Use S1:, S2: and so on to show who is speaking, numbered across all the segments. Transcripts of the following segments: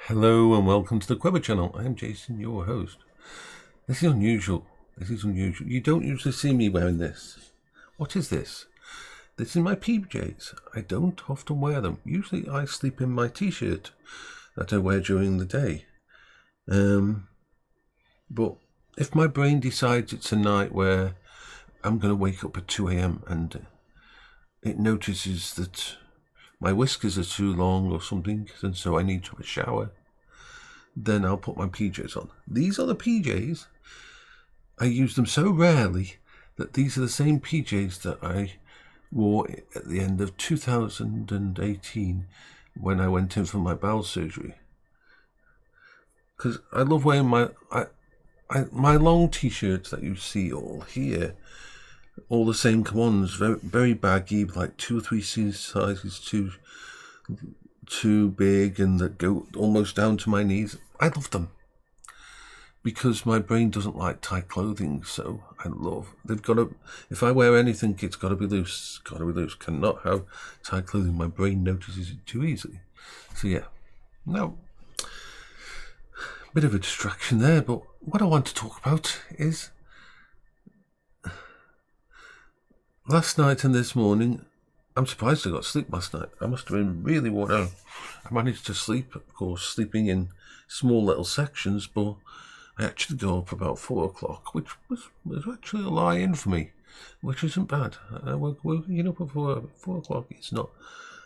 S1: Hello and welcome to the Quever channel. I am Jason, your host. This is unusual. You don't usually see me wearing this. What is this? This is my PJs. I don't often wear them. Usually I sleep in my t-shirt that I wear during the day. But if my brain decides it's a night where I'm going to wake up at 2 a.m. and it notices that my whiskers are too long or something, and so I need to have a shower, then I'll put my PJs on. These are the PJs. I use them so rarely that these are the same PJs that I wore at the end of 2018 when I went in for my bowel surgery. Because I love wearing my long t-shirts that you see all here, all the same ones, very, very baggy, like 2 or 3 sizes too big and that go almost down to my knees. I love them because my brain doesn't like tight clothing, so they've got to, if I wear anything, it's got to be loose, cannot have tight clothing. My brain notices it too easily. So yeah, now, bit of a distraction there, but what I want to talk about is last night and this morning. I'm surprised I got sleep last night. I must have been really worn out. I managed to sleep, of course, sleeping in small little sections, but I actually got up about 4 o'clock, which was actually a lie-in for me, which isn't bad. Waking up at 4 o'clock, it's not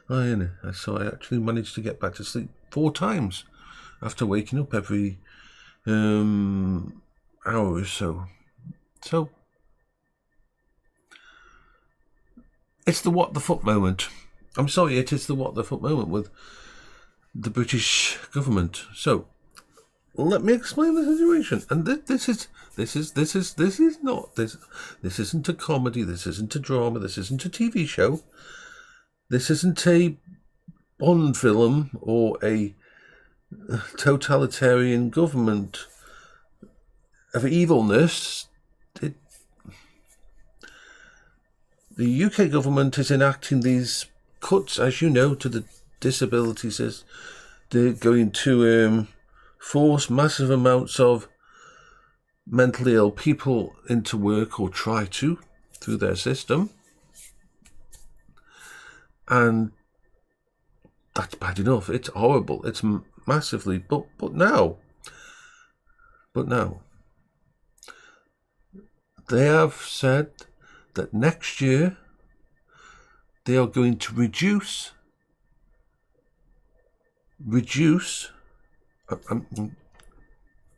S1: lying. So I actually managed to get back to sleep 4 times after waking up every hour or so. So it's the what the fuck moment. I'm sorry, it is the what the fuck moment with the British government. So let me explain the situation. And this isn't a comedy. This isn't a drama. This isn't a TV show. This isn't a Bond film or a totalitarian government of evilness. The UK government is enacting these cuts, as you know, to the disabilities. They're going to force massive amounts of mentally ill people into work, or try to, through their system. And that's bad enough. It's horrible. It's massively. But now, they have said that next year they are going to reduce.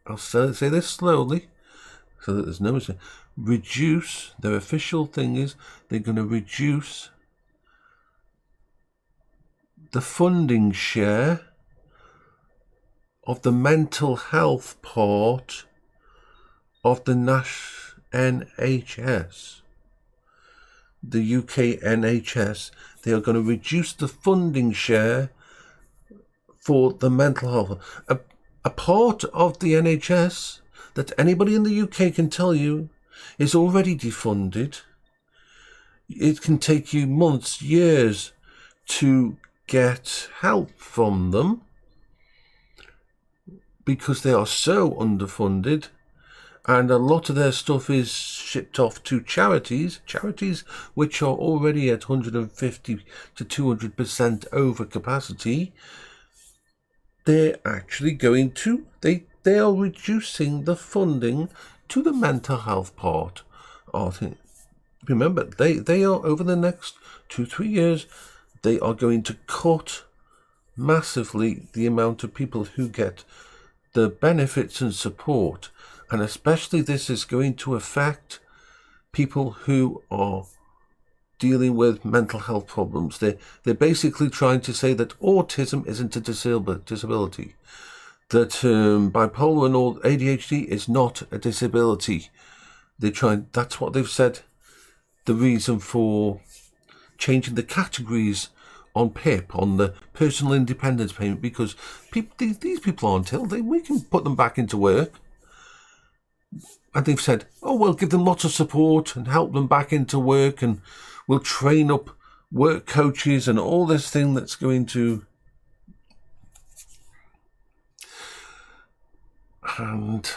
S1: I'll say this slowly so that there's no mistake. Reduce, their official thing is they're going to reduce the funding share of the mental health part of the NHS. The UK NHS, they are going to reduce the funding share for the mental health. A part of the NHS that anybody in the UK can tell you is already defunded. It can take you months, years to get help from them because they are so underfunded. And a lot of their stuff is shipped off to charities which are already at 150 to 200% over capacity. They're actually going to, they are reducing the funding to the mental health part of it. Remember, they are, over the next 2-3 years, they are going to cut massively the amount of people who get the benefits and support. And especially this is going to affect people who are dealing with mental health problems. They're basically trying to say that autism isn't a disability, that bipolar and all ADHD is not a disability. That's what they've said. The reason for changing the categories on PIP, on the personal independence payment, because these people aren't ill. We can put them back into work. And they've said, we'll give them lots of support and help them back into work, and we'll train up work coaches and all this thing that's going to and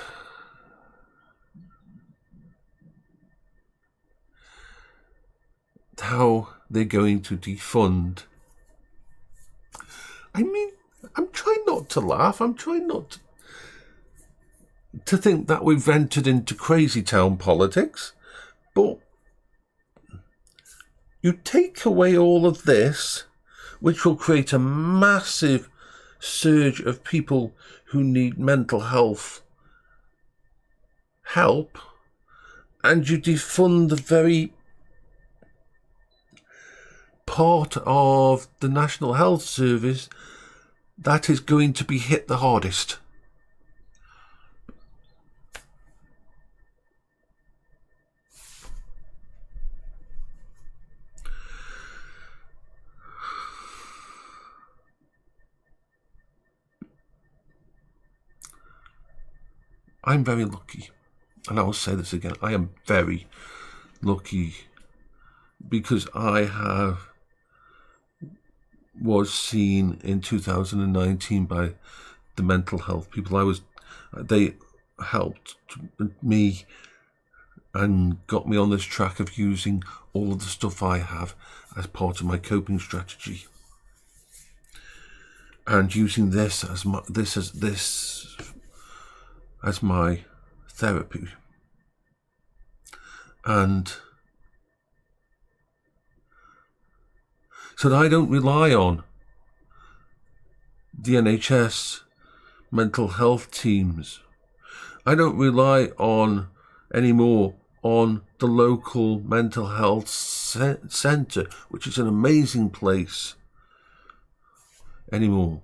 S1: how they're going to defund. I mean, I'm trying not to laugh. I'm trying not to think that we've entered into crazy town politics, but you take away all of this, which will create a massive surge of people who need mental health help, and you defund the very part of the National Health Service that is going to be hit the hardest. I'm very lucky, and I will say this again, I am very lucky because I was seen in 2019 by the mental health people. They helped me and got me on this track of using all of the stuff I have as part of my coping strategy, and using this as my therapy. And so that I don't rely on the NHS mental health teams. I don't rely on anymore on the local mental health centre, which is an amazing place, anymore.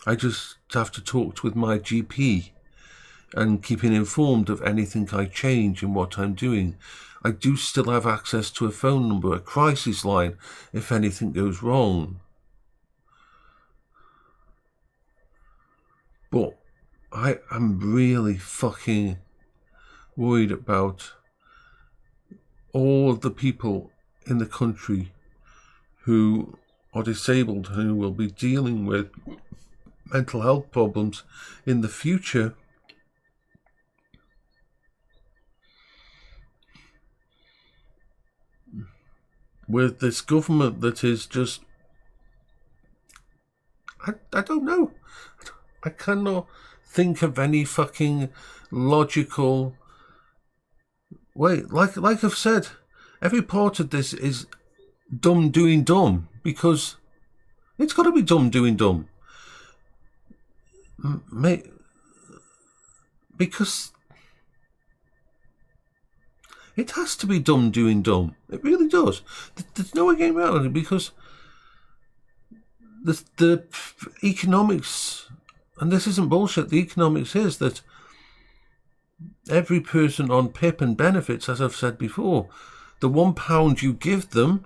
S1: I just have to talk with my GP and keeping informed of anything I change and what I'm doing. I do still have access to a phone number, a crisis line, if anything goes wrong. But I am really fucking worried about all of the people in the country who are disabled, who will be dealing with mental health problems in the future. With this government that is just, I don't know. I cannot think of any fucking logical way. Like I've said, every part of this is dumb doing dumb, because it's got to be dumb doing dumb. Because it has to be dumb doing dumb. It really does. There's no way getting around it, because the economics, and this isn't bullshit, the economics is that every person on PIP and benefits, as I've said before, the £1 you give them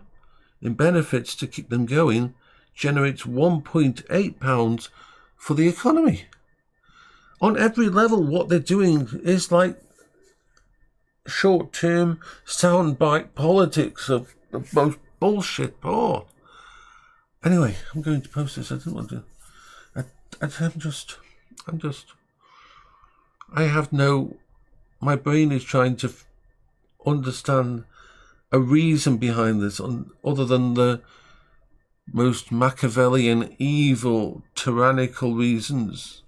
S1: in benefits to keep them going generates £1.8 for the economy. On every level, what they're doing is like short-term soundbite politics of the most bullshit part. Anyway, I'm going to post this. I didn't want to. My brain is trying to understand a reason behind this, other than the most Machiavellian, evil, tyrannical reasons